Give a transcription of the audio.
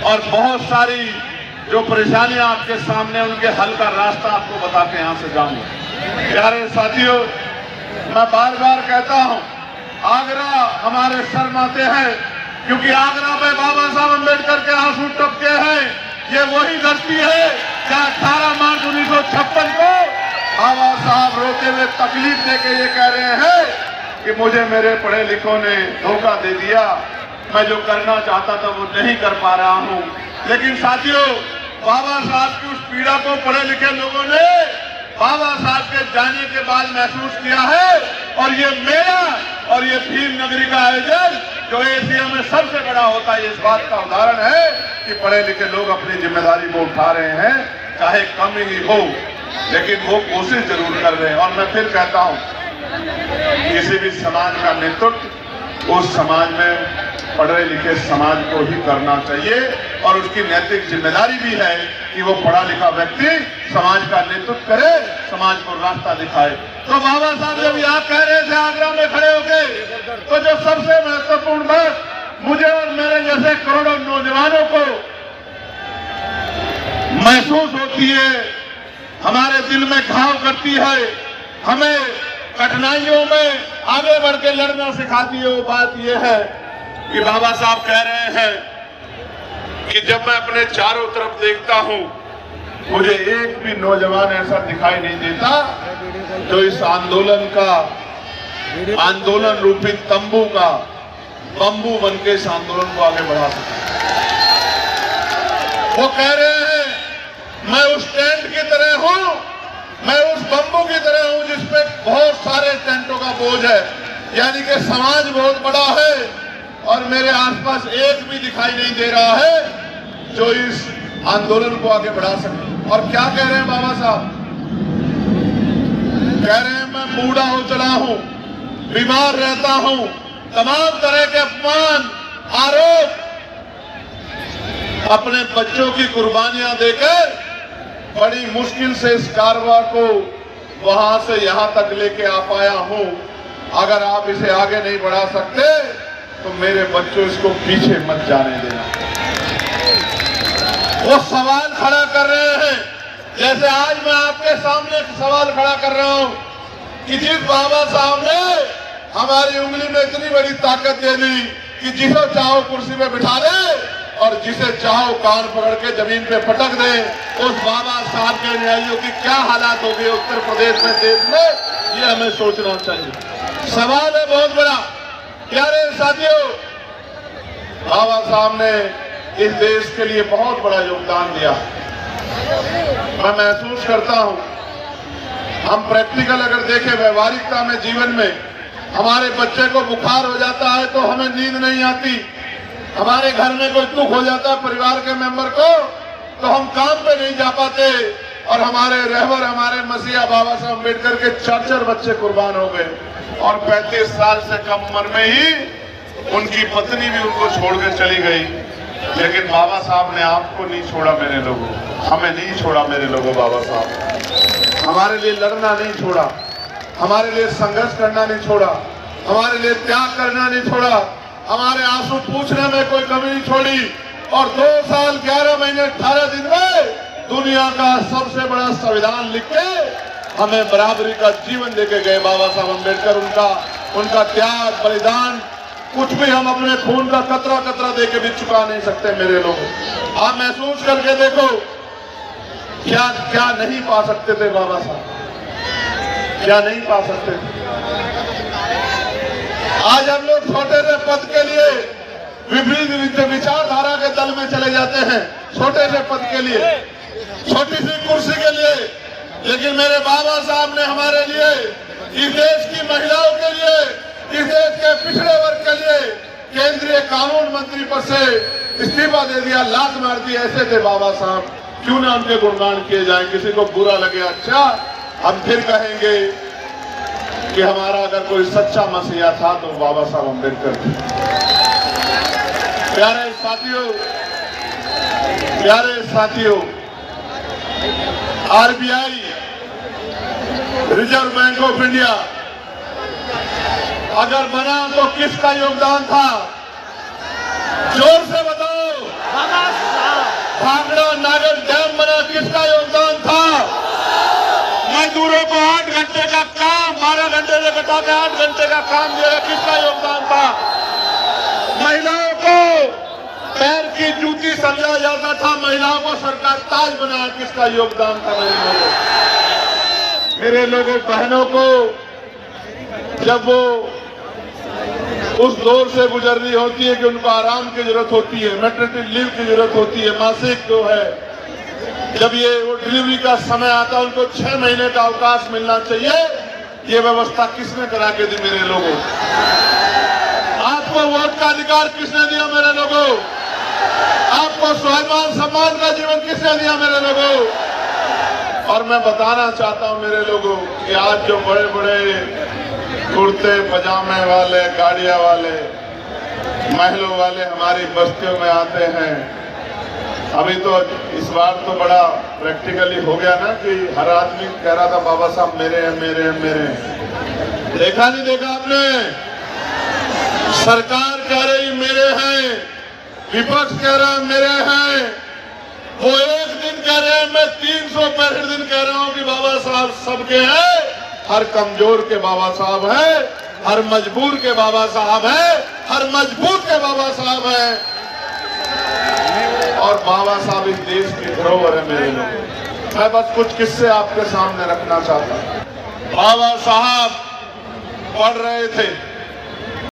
और बहुत सारी जो परेशानियां आपके सामने, उनके हल का रास्ता आपको बता के यहां से जाऊंगा। प्यारे साथियों, मैं बार बार कहता हूं, आगरा हमारे सर माथे है, क्योंकि आगरा में बाबा साहब अम्बेडकर के आंसू टपके हैं। ये वही धरती है जहां 18 मार्च 1956 को बाबा साहब रोते हुए तकलीफ देके ये कह रहे हैं कि मुझे मेरे पढ़े लिखों ने धोखा दे दिया, मैं जो करना चाहता था वो नहीं कर पा रहा हूं। लेकिन साथियों, बाबा साहब की उस पीड़ा को पढ़े लिखे लोगों ने बाबा साहब के जाने के बाद महसूस किया है। और ये मेला और ये भीम नगरी का आयोजन जो एशिया में सबसे बड़ा होता है, इस बात का उदाहरण है कि पढ़े लिखे लोग अपनी जिम्मेदारी को उठा रहे हैं, चाहे कम ही हो, लेकिन वो कोशिश जरूर कर रहे हैं। और मैं फिर कहता हूं, किसी भी समाज का नेतृत्व उस समाज में पढ़े लिखे समाज को ही करना चाहिए, और उसकी नैतिक जिम्मेदारी भी है कि वो पढ़ा लिखा व्यक्ति समाज का नेतृत्व करे, समाज को रास्ता दिखाए। तो बाबा साहब जब यहाँ कह रहे थे आगरा में खड़े होके, तो जो सबसे महत्वपूर्ण बात मुझे और मेरे जैसे करोड़ों नौजवानों को महसूस होती है, हमारे दिल में घाव करती है, हमें कठिनाइयों में आगे बढ़ के लड़ना सिखाती है, वो बात यह है कि बाबा साहब कह रहे हैं कि जब मैं अपने चारों तरफ देखता हूं, मुझे एक भी नौजवान ऐसा दिखाई नहीं देता जो इस आंदोलन रूपी तंबू का बंबू बनके इस आंदोलन को आगे बढ़ा सके। वो कह रहे हैं मैं उस टेंट की तरह हूं, मैं उस बंबू की तरह हूं जिसपे बहुत सारे टेंटों का बोझ है, यानी कि समाज बहुत बड़ा है और मेरे आसपास एक भी दिखाई नहीं दे रहा है जो इस आंदोलन को आगे बढ़ा सके। और क्या कह रहे हैं बाबा साहब? कह रहे हैं मैं बूढ़ा हो चला हूं, बीमार रहता हूं, तमाम तरह के अपमान, आरोप, अपने बच्चों की कुर्बानियां देकर बड़ी मुश्किल से इस कारवां को वहां से यहां तक लेके आ पाया हूं। अगर आप इसे आगे नहीं बढ़ा सकते तो मेरे बच्चों इसको पीछे मत जाने देना। वो सवाल खड़ा कर रहे हैं, जैसे आज मैं आपके सामने सवाल खड़ा कर रहा हूं कि जिस बाबा साहब ने हमारी उंगली में इतनी बड़ी ताकत दे दी कि जिसे चाहो कुर्सी पे बिठा दे और जिसे चाहो कान पकड़ के जमीन पे पटक दे, उस बाबा साहब के अनुयायियों की क्या हालात हो गए उत्तर प्रदेश में, देश में, ये हमें सोचना चाहिए। सवाल है बहुत बड़ा। प्यारे साथियों, बाबा साहब ने इस देश के लिए बहुत बड़ा योगदान दिया। मैं महसूस करता हूं, हम प्रैक्टिकल अगर देखें व्यवहारिकता में, जीवन में, हमारे बच्चे को बुखार हो जाता है तो हमें नींद नहीं आती, हमारे घर में कोई दुख हो जाता है परिवार के मेंबर को तो हम काम पे नहीं जा पाते, और हमारे रहबर, हमारे मसीहा बाबा साहब अम्बेडकर के 4 बच्चे कुर्बान हो गए और 35 साल से कम उम्र में ही उनकी पत्नी भी उनको छोड़कर चली गई। लेकिन बाबा साहब ने आपको नहीं छोड़ा मेरे लोगों, हमें नहीं छोड़ा मेरे लोगों। बाबा साहब हमारे लिए लड़ना नहीं छोड़ा, हमारे लिए संघर्ष करना नहीं छोड़ा, हमारे लिए त्याग करना नहीं छोड़ा, हमारे आंसू पूछने में कोई कमी नहीं छोड़ी। और 2 साल 11 महीने 18 दिन में दुनिया का सबसे बड़ा संविधान लिख के हमें बराबरी का जीवन देके गए बाबा साहब अम्बेडकर। उनका त्याग, बलिदान, कुछ भी हम अपने खून का कतरा कतरा देके भी चुका नहीं सकते मेरे लोग। आप महसूस करके देखो क्या क्या नहीं पा सकते थे बाबा साहब, क्या नहीं पा सकते थे। आज हम लोग छोटे से पद के लिए विपरीत विचारधारा के दल में चले जाते हैं, छोटे से पद के लिए, छोटी सी कुर्सी के लिए। लेकिन मेरे बाबा साहब ने हमारे लिए, इस देश की महिलाओं के लिए, इस देश के पिछड़े वर्ग के लिए केंद्रीय कानून मंत्री पद से इस्तीफा दे दिया, लात मार दी। ऐसे थे बाबा साहब, क्यों ना उनके गुणगान किए जाए। किसी को बुरा लगे, अच्छा, हम फिर कहेंगे कि हमारा अगर कोई सच्चा मसीहा था तो बाबा साहब अम्बेडकर थे। प्यारे साथियों, RBI, reserve bank of India अगर बना तो किसका योगदान था? जोर से बताओ। बाबा भाखड़ा नागर डैम बना, किसका योगदान था? मजदूरों को 8 घंटे का काम 12 घंटे से घटा के 8 घंटे का काम दिया, किसका योगदान था? महिलाओं को पैर की जूती समझा जाता था, महिलाओं को सरकार ताज बनाया, किसका योगदान था? मेरे लोगों बहनों को जब वो उस दौर से गुजर रही होती है कि उनको आराम की जरूरत होती है, मैटरनिटी लीव की जरूरत होती है, मासिक जो है, जब ये वो डिलीवरी का समय आता है, उनको 6 महीने का अवकाश मिलना चाहिए। ये व्यवस्था किसने करा के दी मेरे लोगों? आपको वोट का अधिकार किसने दिया मेरे लोगों? आपको स्वाभिमान सम्मान का जीवन किसने दिया मेरे लोगों? और मैं बताना चाहता हूं मेरे लोगों कि आज जो बड़े बड़े कुर्ते पजामे वाले, गाड़ियां वाले, महलों वाले हमारी बस्तियों में आते हैं, अभी तो इस बार तो बड़ा प्रैक्टिकली हो गया ना कि हर आदमी कह रहा था बाबा साहब मेरे हैं, मेरे हैं, मेरे हैं। देखा नहीं देखा आपने? सरकार कह रही मेरे हैं, विपक्ष कह रहा मेरे हैं, वो एक दिन कह रहे हैं, मैं 365 दिन कह रहा हूं कि बाबा साहब सबके हैं, हर कमजोर के बाबा साहब है, हर मजबूर के बाबा साहब है, हर मजबूत के बाबा साहब है। और बाबा साहब इस देश की धरोहर है मेरे लोग। मैं बस कुछ किस्से आपके सामने रखना चाहता हूं। बाबा साहब पढ़ रहे थे,